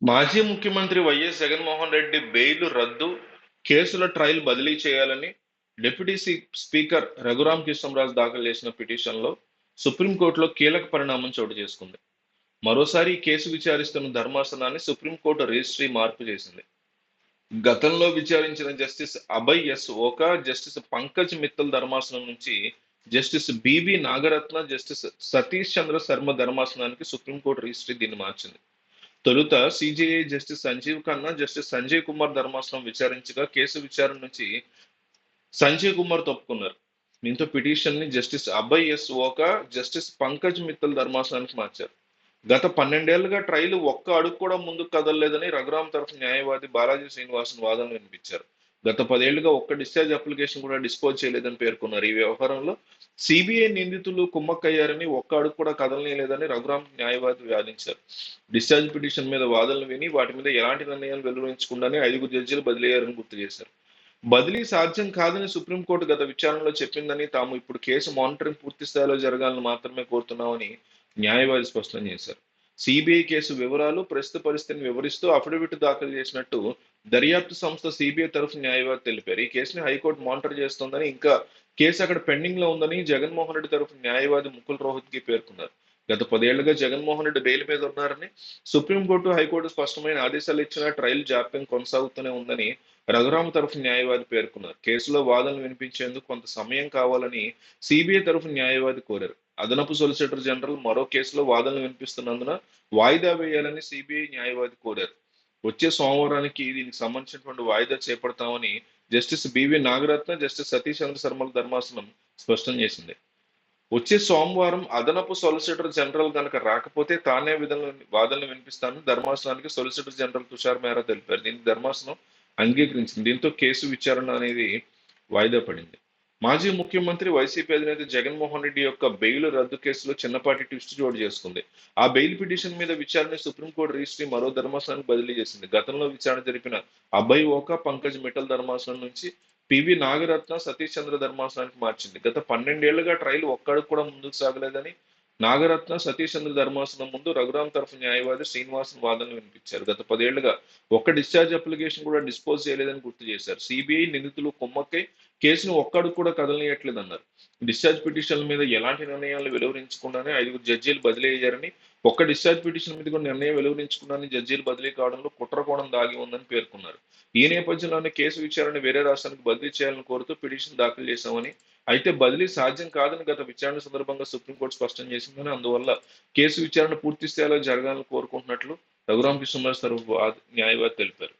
మాజీ ముఖ్యమంత్రి YS Jaganmohan Reddy bail రద్దు, కేసుల ట్రయల్ బదిలీ చేయాలని డిప్యూటీ స్పీకర్ రఘురాం కృష్ణంరాజు దాఖలు చేసిన పిటిషన్లో సుప్రీంకోర్టులో కీలక పరిణామం చోటు చేసుకుంది. మరోసారి ఈ కేసు విచారిస్తున్న ధర్మాసనాన్ని సుప్రీంకోర్టు రిజిస్ట్రీ మార్పు చేసింది. గతంలో విచారించిన justice Abhay S Oka, justice Pankaj Mittal ధర్మాసనం నుంచి justice B V Nagarathna, justice Satish Chandra Sharma ధర్మాసనానికి సుప్రీంకోర్టు రిజిస్ట్రీ దీన్ని మార్చింది. తొలుత CJI justice Sanjiv Khanna, justice Sanjay Kumar ధర్మాసనం విచారించగా కేసు విచారణ నుంచి సంజయ్ కుమార్ తప్పుకున్నారు. దీంతో పిటిషన్ ని justice Abhay S Oka, justice Pankaj Mittal ధర్మాసనానికి మార్చారు. గత 12 ఏళ్లుగా ట్రయల్ ఒక్క అడుగు కూడా ముందుకు కదలలేదని రఘురాం తరఫు న్యాయవాది బాలాజీ శ్రీనివాసన్ వాదనలు వినిపించారు. గత 10 ఏళ్లుగా ఒక్క డిశ్చార్జ్ అప్లికేషన్ కూడా డిస్పోజ్ చేయలేదని పేర్కొన్నారు. ఈ వ్యవహారంలో సిబిఐ నిందితులు కుమ్మక్కయ్యారని, ఒక్క అడుగు కూడా కదలనీయలేదని రఘురాం న్యాయవాది వాదించారు. డిశ్చార్జ్ పిటిషన్ మీద వాదనలు విని వాటి మీద ఎలాంటి నిర్ణయాలు వెలువరించకుండానే 5 జడ్జీలు బదిలీ అయ్యారని గుర్తు చేశారు. బదిలీ సాధ్యం కాదని సుప్రీంకోర్టు గత విచారణలో చెప్పిందని, తాము ఇప్పుడు కేసు మానిటరింగ్ పూర్తి స్థాయిలో జరగాలని మాత్రమే కోరుతున్నామని న్యాయవాది స్పష్టం చేశారు. సిబిఐ కేసు వివరాలు, ప్రస్తుత పరిస్థితిని వివరిస్తూ అఫిడవిట్ దాఖలు చేసినట్టు దర్యాప్తు సంస్థ సిబిఐ తరఫు న్యాయవాది తెలిపారు. ఈ కేసుని హైకోర్టు మానిటర్ చేస్తోందని, ఇంకా కేసు అక్కడ పెండింగ్ లో ఉందని జగన్మోహన్ రెడ్డి తరఫు న్యాయవాది ముకుల్ రోహత్గి పేర్కొన్నారు. గత 10 ఏళ్లుగా జగన్మోహన్ రెడ్డి బెయిల్ మీద ఉన్నారని, సుప్రీంకోర్టు, హైకోర్టు స్పష్టమైన ఆదేశాలు ఇచ్చినా ట్రయల్ జాప్యం కొనసాగుతూనే ఉందని రఘురామ తరఫు న్యాయవాది పేర్కొన్నారు. కేసులో వాదనలు వినిపించేందుకు కొంత సమయం కావాలని సిబిఐ తరఫు న్యాయవాది కోరారు. అదనపు సొలిసిటర్ జనరల్ మరో కేసులో వాదనలు వినిపిస్తున్నందున వాయిదా వేయాలని సిబిఐ న్యాయవాది కోరారు. వచ్చే సోమవారానికి దీనికి సంబంధించినటువంటి వాయిదా చేపడతామని justice B V Nagarathna, justice Satish Chandra శర్మల ధర్మాసనం స్పష్టం చేసింది. వచ్చే సోమవారం అదనపు సొలిసిటర్ జనరల్ గనక రాకపోతే తానే వాదనలు వినిపిస్తానని ధర్మాసనానికి సొలిసిటర్ జనరల్ తుషార్ మెహ్రా తెలిపారు. దీనికి ధర్మాసనం అంగీకరించింది. దీంతో కేసు విచారణ అనేది వాయిదా పడింది. మాజీ ముఖ్యమంత్రి వైసీపీ అధినేత జగన్మోహన్ రెడ్డి యొక్క బెయిల్ రద్దు కేసులో చిన్నపాటి ట్విస్ట్ చోటు చేసుకుంది. ఆ బెయిల్ పిటిషన్ మీద విచారణ సుప్రీంకోర్టు రిజిస్ట్రీ మరో ధర్మాసనానికి బదిలీ చేసింది. గతంలో విచారణ జరిపిన అభయ్ ఓకా, పంకజ్ మిట్టల్ ధర్మాసనం నుంచి పివి నాగరత్న, సతీష్ చంద్ర ధర్మాసనానికి మార్చింది. గత 12 ఏళ్లుగా ట్రయల్ ఒక్కడికి కూడా ముందుకు సాగలేదని నాగరత్న, సతీష్ చంద్ర ధర్మాసనం ముందు రఘురాం తరఫు న్యాయవాది శ్రీనివాసన్ వాదనలు వినిపించారు. గత 10 ఏళ్లుగా ఒక్క డిశ్చార్జ్ అప్లికేషన్ కూడా డిస్పోజ్ చేయలేదని గుర్తు చేశారు. సిబిఐ నిందితులు కుమ్మక్కై కేసును ఒక్కడుగు కూడా కదలనీయట్లేదన్నారు. డిశ్చార్జ్ పిటిషన్ల మీద ఎలాంటి నిర్ణయాలు వెలువరించకుండానే 5 జడ్జీలు బదిలీ అయ్యారని, ఒక్క డిశ్చార్జ్ పిటిషన్ మీద కూడా నిర్ణయం వెలువరించకుండానే జడ్జీలు బదిలీ కావడంలో కుట్రకోణం దాగి ఉందని పేర్కొన్నారు. ఈ నేపథ్యంలోనే కేసు విచారణ వేరే రాష్ట్రానికి బదిలీ చేయాలని కోరుతూ పిటిషన్ దాఖలు చేశామని, అయితే బదిలీ సాధ్యం కాదని గత విచారణ సందర్భంగా సుప్రీంకోర్టు స్పష్టం చేసిందని, అందువల్ల కేసు విచారణ పూర్తి స్థాయిలో జరగాలని కోరుకుంటున్నట్లు రఘురామ కృష్ణంరాజు తరఫు న్యాయవాది తెలిపారు.